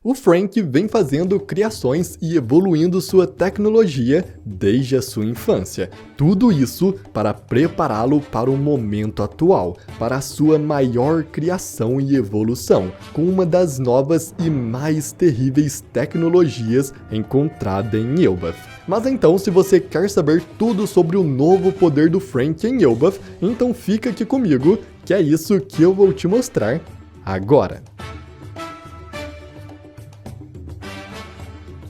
O Frank vem fazendo criações e evoluindo sua tecnologia desde a sua infância. Tudo isso para prepará-lo para o momento atual, para a sua maior criação e evolução, com uma das novas e mais terríveis tecnologias encontrada em Elbaf. Mas então, se você quer saber tudo sobre o novo poder do Frank em Elbaf, então fica aqui comigo, que é isso que eu vou te mostrar agora.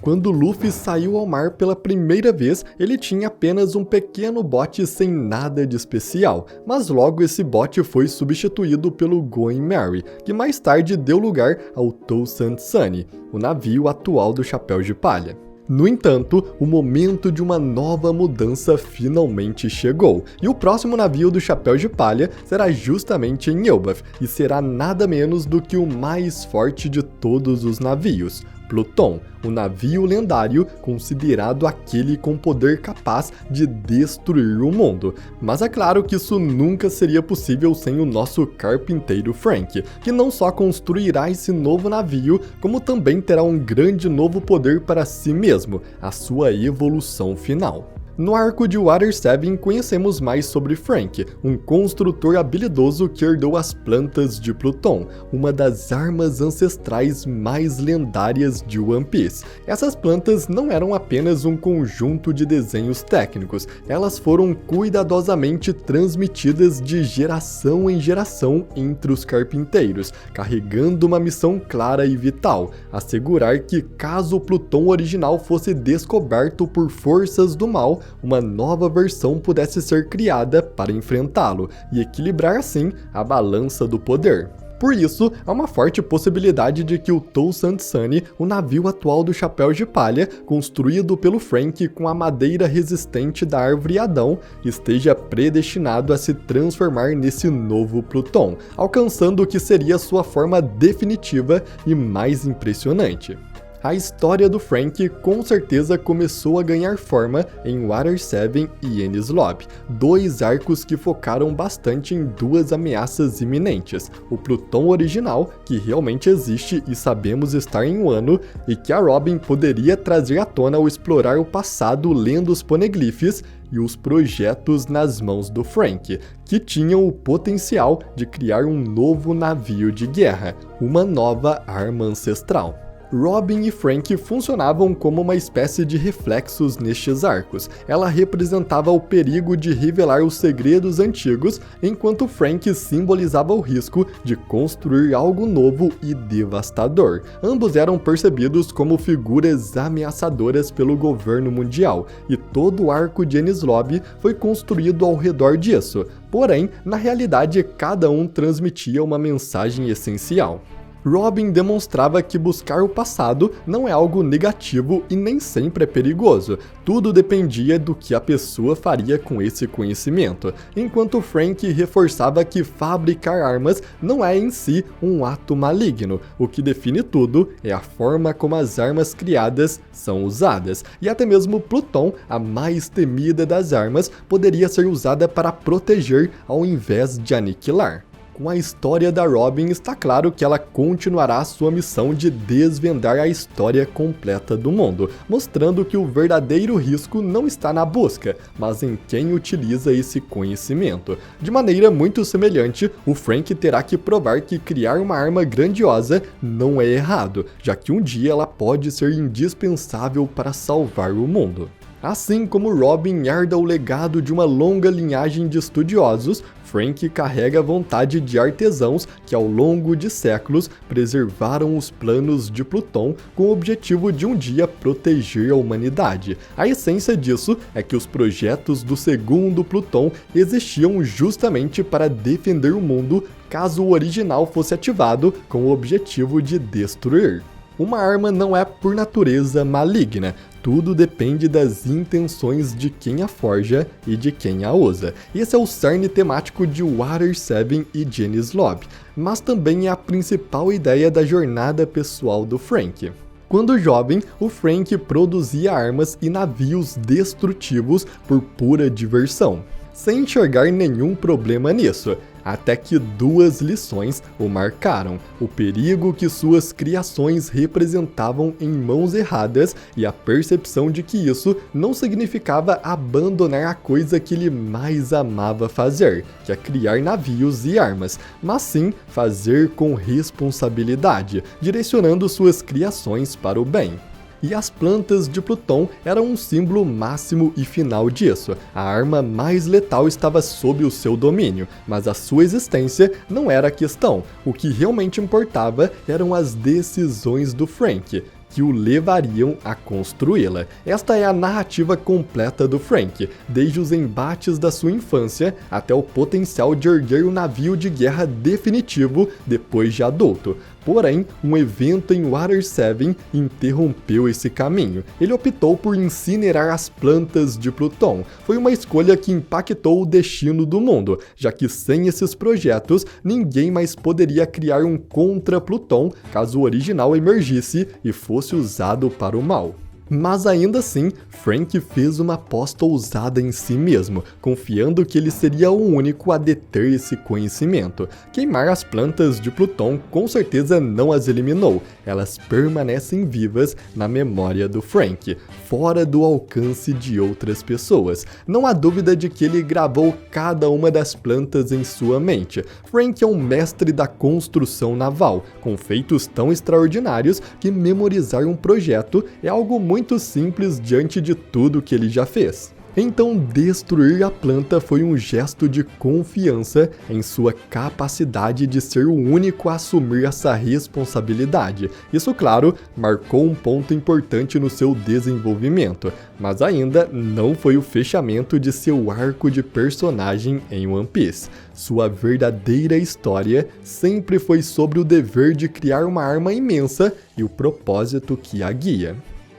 Quando Luffy saiu ao mar pela primeira vez, ele tinha apenas um pequeno bote sem nada de especial, mas logo esse bote foi substituído pelo Going Merry, que mais tarde deu lugar ao Toussaint Sunny, o navio atual do Chapéu de Palha. No entanto, o momento de uma nova mudança finalmente chegou, e o próximo navio do Chapéu de Palha será justamente em Elbaf, e será nada menos do que o mais forte de todos os navios, Pluton, o navio lendário considerado aquele com poder capaz de destruir o mundo. Mas é claro que isso nunca seria possível sem o nosso carpinteiro Frank, que não só construirá esse novo navio, como também terá um grande novo poder para si mesmo, a sua evolução final. No arco de Water 7 conhecemos mais sobre Frank, um construtor habilidoso que herdou as plantas de Pluton, uma das armas ancestrais mais lendárias de One Piece. Essas plantas não eram apenas um conjunto de desenhos técnicos, elas foram cuidadosamente transmitidas de geração em geração entre os carpinteiros, carregando uma missão clara e vital: assegurar que, caso o Pluton original fosse descoberto por forças do mal, uma nova versão pudesse ser criada para enfrentá-lo e equilibrar assim a balança do poder. Por isso, há uma forte possibilidade de que o Toussaint Sunny, o navio atual do Chapéu de Palha, construído pelo Frank com a madeira resistente da árvore Adão, esteja predestinado a se transformar nesse novo Pluton, alcançando o que seria sua forma definitiva e mais impressionante. A história do Frank com certeza começou a ganhar forma em Water 7 e Enies Lobby, dois arcos que focaram bastante em duas ameaças iminentes: o Pluton original, que realmente existe e sabemos estar em Wano, e que a Robin poderia trazer à tona ao explorar o passado lendo os poneglyphs, e os projetos nas mãos do Frank, que tinham o potencial de criar um novo navio de guerra, uma nova arma ancestral. Robin e Frank funcionavam como uma espécie de reflexos nestes arcos. Ela representava o perigo de revelar os segredos antigos, enquanto Frank simbolizava o risco de construir algo novo e devastador. Ambos eram percebidos como figuras ameaçadoras pelo governo mundial, e todo o arco de Enies Lobby foi construído ao redor disso. Porém, na realidade, cada um transmitia uma mensagem essencial. Robin demonstrava que buscar o passado não é algo negativo e nem sempre é perigoso, tudo dependia do que a pessoa faria com esse conhecimento, enquanto Frank reforçava que fabricar armas não é em si um ato maligno, o que define tudo é a forma como as armas criadas são usadas, e até mesmo Pluton, a mais temida das armas, poderia ser usada para proteger ao invés de aniquilar. Com a história da Robin, está claro que ela continuará sua missão de desvendar a história completa do mundo, mostrando que o verdadeiro risco não está na busca, mas em quem utiliza esse conhecimento. De maneira muito semelhante, o Frank terá que provar que criar uma arma grandiosa não é errado, já que um dia ela pode ser indispensável para salvar o mundo. Assim como Robin herda o legado de uma longa linhagem de estudiosos, Frank carrega a vontade de artesãos que ao longo de séculos preservaram os planos de Pluton com o objetivo de um dia proteger a humanidade. A essência disso é que os projetos do segundo Pluton existiam justamente para defender o mundo caso o original fosse ativado com o objetivo de destruir. Uma arma não é por natureza maligna, tudo depende das intenções de quem a forja e de quem a usa. Esse é o cerne temático de Water 7 e de Enies Lobby, mas também é a principal ideia da jornada pessoal do Frank. Quando jovem, o Frank produzia armas e navios destrutivos por pura diversão. sem enxergar nenhum problema nisso, até que duas lições o marcaram: o perigo que suas criações representavam em mãos erradas e a percepção de que isso não significava abandonar a coisa que ele mais amava fazer, que é criar navios e armas, mas sim fazer com responsabilidade, direcionando suas criações para o bem. E as plantas de Pluton eram um símbolo máximo e final disso. A arma mais letal estava sob o seu domínio, mas a sua existência não era a questão. O que realmente importava eram as decisões do Frank, que o levariam a construí-la. Esta é a narrativa completa do Frank, desde os embates da sua infância até o potencial de erguer o navio de guerra definitivo depois de adulto. Porém, um evento em Water 7 interrompeu esse caminho. Ele optou por incinerar as plantas de Pluton. Foi uma escolha que impactou o destino do mundo, já que sem esses projetos, ninguém mais poderia criar um contra Pluton caso o original emergisse e fosse usado para o mal. Mas ainda assim, Frank fez uma aposta ousada em si mesmo, confiando que ele seria o único a deter esse conhecimento. Queimar as plantas de Pluton com certeza não as eliminou, elas permanecem vivas na memória do Frank, fora do alcance de outras pessoas. Não há dúvida de que ele gravou cada uma das plantas em sua mente. Frank é um mestre da construção naval, com feitos tão extraordinários que memorizar um projeto é algo muito simples diante de tudo que ele já fez. Então, destruir a planta foi um gesto de confiança em sua capacidade de ser o único a assumir essa responsabilidade. Isso, claro, marcou um ponto importante no seu desenvolvimento, mas ainda não foi o fechamento de seu arco de personagem em One Piece. Sua verdadeira história sempre foi sobre o dever de criar uma arma imensa e o propósito que a guia.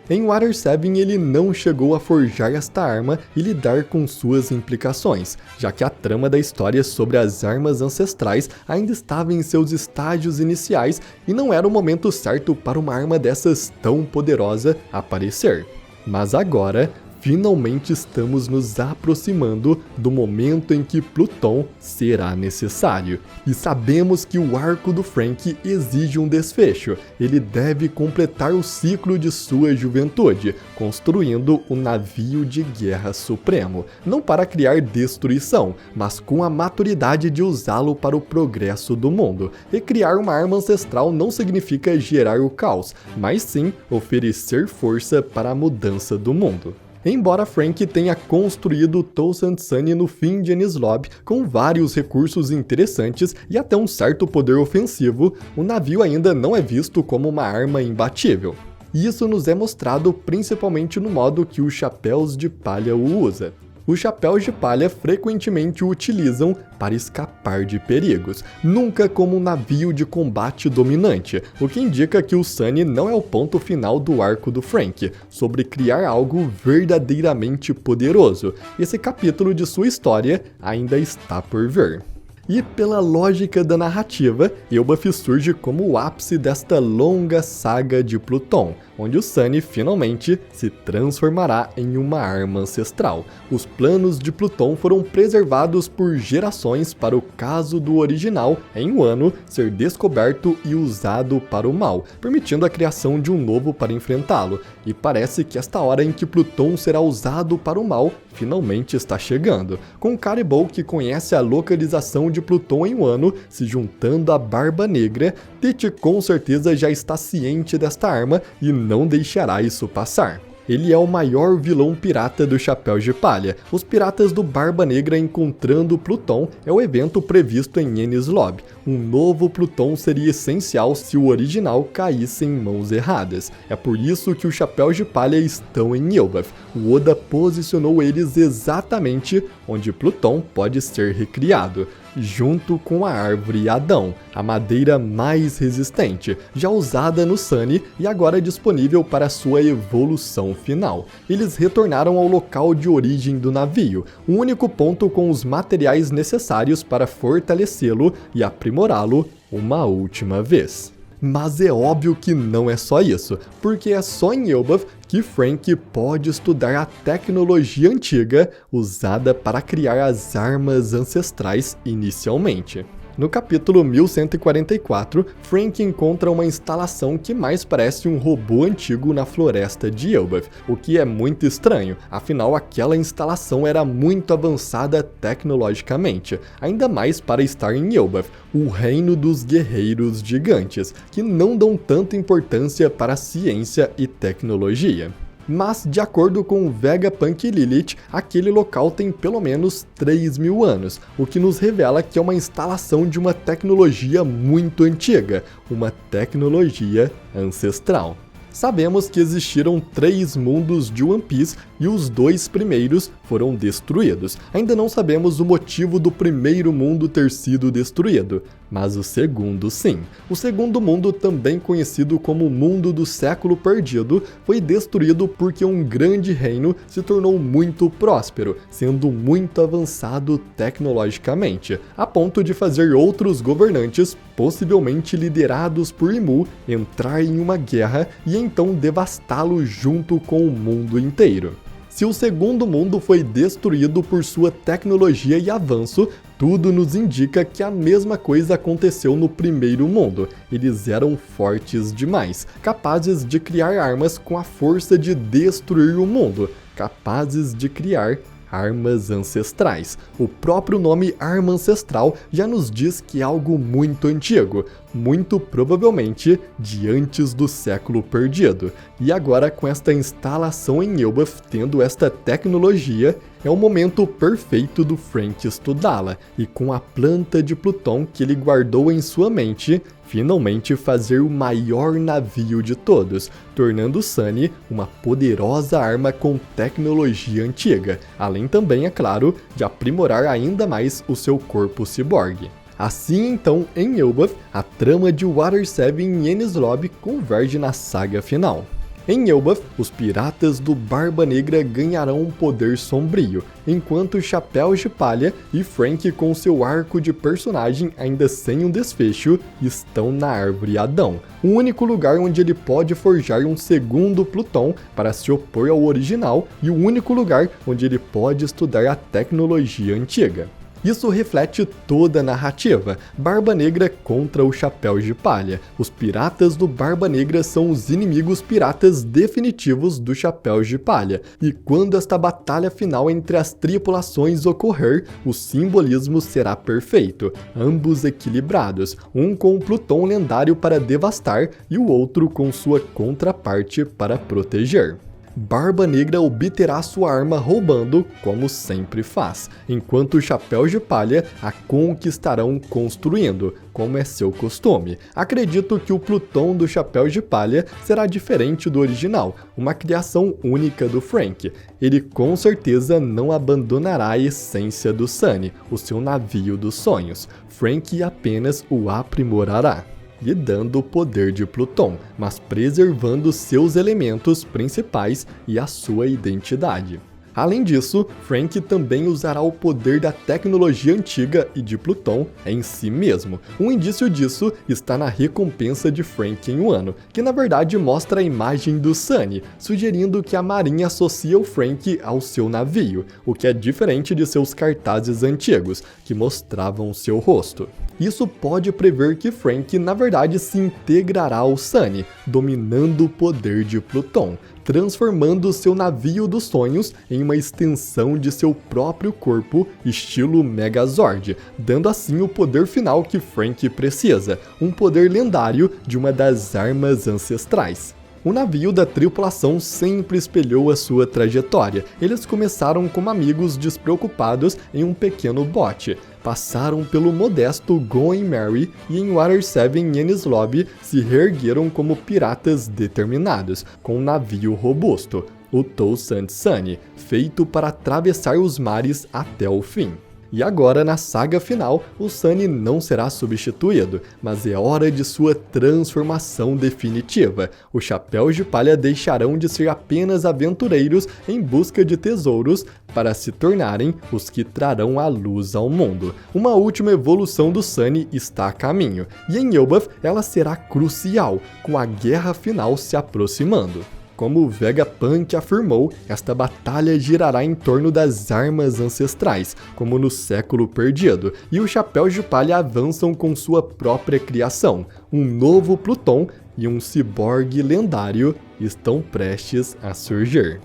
Em Water 7 ele não chegou a forjar esta arma e lidar com suas implicações, já que a trama da história sobre as armas ancestrais ainda estava em seus estágios iniciais e não era o momento certo para uma arma dessas tão poderosa aparecer. Mas agora, finalmente estamos nos aproximando do momento em que Pluton será necessário. E sabemos que o arco do Frank exige um desfecho. Ele deve completar o ciclo de sua juventude, construindo o navio de guerra supremo. Não para criar destruição, mas com a maturidade de usá-lo para o progresso do mundo. E criar uma arma ancestral não significa gerar o caos, mas sim oferecer força para a mudança do mundo. Embora Frank tenha construído Toussaint Sunny no fim de Enies Lobby com vários recursos interessantes e até um certo poder ofensivo, o navio ainda não é visto como uma arma imbatível. Isso nos é mostrado principalmente no modo que os Chapéus de Palha o usa. Os Chapéus de Palha frequentemente o utilizam para escapar de perigos, nunca como um navio de combate dominante, o que indica que o Sunny não é o ponto final do arco do Frank, sobre criar algo verdadeiramente poderoso. Esse capítulo de sua história ainda está por vir. E pela lógica da narrativa, Elbaf surge como o ápice desta longa saga de Pluton, onde o Sunny finalmente se transformará em uma arma ancestral. Os planos de Pluton foram preservados por gerações para o caso do original, em um ano, ser descoberto e usado para o mal, permitindo a criação de um novo para enfrentá-lo. E parece que esta hora em que Pluton será usado para o mal finalmente está chegando, com Caribou, que conhece a localização de Pluton em um ano, se juntando à Barba Negra. Tite com certeza já está ciente desta arma e não deixará isso passar. Ele é o maior vilão pirata do Chapéu de Palha. Os piratas do Barba Negra encontrando Pluton é o evento previsto em Enies Lobby. Um novo Pluton seria essencial se o original caísse em mãos erradas. É por isso que os Chapéus de Palha estão em Elbaf. O Oda posicionou eles exatamente onde Pluton pode ser recriado, junto com a árvore Adão, a madeira mais resistente, já usada no Sunny e agora disponível para sua evolução final. Eles retornaram ao local de origem do navio, o único ponto com os materiais necessários para fortalecê-lo e aprimorá-lo uma última vez. Mas é óbvio que não é só isso, porque é só em Elbaf que Frank pode estudar a tecnologia antiga usada para criar as armas ancestrais inicialmente. No capítulo 1144, Frank encontra uma instalação que mais parece um robô antigo na floresta de Elbaf, o que é muito estranho, afinal aquela instalação era muito avançada tecnologicamente, ainda mais para estar em Elbaf, o reino dos guerreiros gigantes, que não dão tanta importância para a ciência e tecnologia. Mas, de acordo com Vegapunk Lilith, aquele local tem pelo menos 3.000 anos, o que nos revela que é uma instalação de uma tecnologia muito antiga, uma tecnologia ancestral. Sabemos que existiram 3 mundos de One Piece e os 2 primeiros foram destruídos. Ainda não sabemos o motivo do primeiro mundo ter sido destruído, mas o segundo sim. O segundo mundo, também conhecido como Mundo do Século Perdido, foi destruído porque um grande reino se tornou muito próspero, sendo muito avançado tecnologicamente, a ponto de fazer outros governantes, possivelmente liderados por Imu, entrar em uma guerra e então devastá-lo junto com o mundo inteiro. Se o segundo mundo foi destruído por sua tecnologia e avanço, tudo nos indica que a mesma coisa aconteceu no primeiro mundo. Eles eram fortes demais, capazes de criar armas com a força de destruir o mundo, capazes de criar armas ancestrais. O próprio nome arma ancestral já nos diz que é algo muito antigo, muito provavelmente de antes do século perdido. E agora, com esta instalação em Elbaf tendo esta tecnologia, é o momento perfeito do Frank estudá-la, e com a planta de Pluton que ele guardou em sua mente, finalmente fazer o maior navio de todos, tornando Sunny uma poderosa arma com tecnologia antiga, além também, é claro, de aprimorar ainda mais o seu corpo ciborgue. Assim então, em Elbaf, a trama de Water 7 e Enies Lobby converge na saga final. Em Elbaf, os piratas do Barba Negra ganharão um poder sombrio, enquanto Chapéus de Palha e Frank com seu arco de personagem ainda sem um desfecho estão na Árvore Adão, o único lugar onde ele pode forjar um segundo Pluton para se opor ao original e o único lugar onde ele pode estudar a tecnologia antiga. Isso reflete toda a narrativa, Barba Negra contra o Chapéu de Palha. Os piratas do Barba Negra são os inimigos piratas definitivos do Chapéu de Palha, e quando esta batalha final entre as tripulações ocorrer, o simbolismo será perfeito, ambos equilibrados, um com o Pluton lendário para devastar e o outro com sua contraparte para proteger. Barba Negra obterá sua arma roubando, como sempre faz, enquanto os Chapéus de Palha a conquistarão construindo, como é seu costume. Acredito que o Pluton do Chapéus de Palha será diferente do original, uma criação única do Frank. Ele com certeza não abandonará a essência do Sunny, o seu navio dos sonhos. Frank apenas o aprimorará, lhe dando o poder de Pluton, mas preservando seus elementos principais e a sua identidade. Além disso, Frank também usará o poder da tecnologia antiga e de Pluton em si mesmo. Um indício disso está na recompensa de Frank em Wano, que na verdade mostra a imagem do Sunny, sugerindo que a marinha associa o Frank ao seu navio, o que é diferente de seus cartazes antigos, que mostravam seu rosto. Isso pode prever que Frank na verdade se integrará ao Sunny, dominando o poder de Pluton, transformando seu navio dos sonhos em uma extensão de seu próprio corpo, estilo Megazord, dando assim o poder final que Frank precisa, um poder lendário de uma das armas ancestrais. O navio da tripulação sempre espelhou a sua trajetória. Eles começaram como amigos despreocupados em um pequeno bote, passaram pelo modesto Going Merry e em Water 7 e Enies Lobby se reergueram como piratas determinados, com um navio robusto, o Toussaint Sunny, feito para atravessar os mares até o fim. E agora, na saga final, o Sunny não será substituído, mas é hora de sua transformação definitiva. Os Chapéus de Palha deixarão de ser apenas aventureiros em busca de tesouros para se tornarem os que trarão a luz ao mundo. Uma última evolução do Sunny está a caminho, e em Elbaf ela será crucial, com a guerra final se aproximando. Como o Vegapunk afirmou, esta batalha girará em torno das armas ancestrais, como no século perdido, e os Chapéus de Palha avançam com sua própria criação. Um novo Pluton e um ciborgue lendário estão prestes a surgir.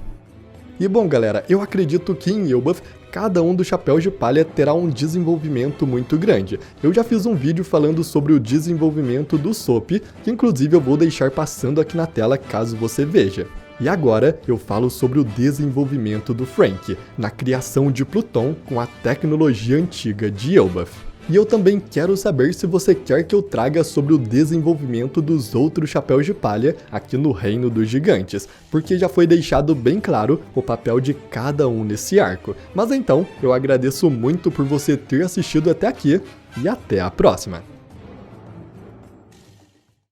E bom galera, eu acredito que em Elbaf cada um dos Chapéus de Palha terá um desenvolvimento muito grande. Eu já fiz um vídeo falando sobre o desenvolvimento do Soap, que inclusive eu vou deixar passando aqui na tela caso você veja. E agora eu falo sobre o desenvolvimento do Frank, na criação de Pluton com a tecnologia antiga de Elbaf. E eu também quero saber se você quer que eu traga sobre o desenvolvimento dos outros Chapéus de Palha aqui no Reino dos Gigantes, porque já foi deixado bem claro o papel de cada um nesse arco. Mas então, eu agradeço muito por você ter assistido até aqui e até a próxima!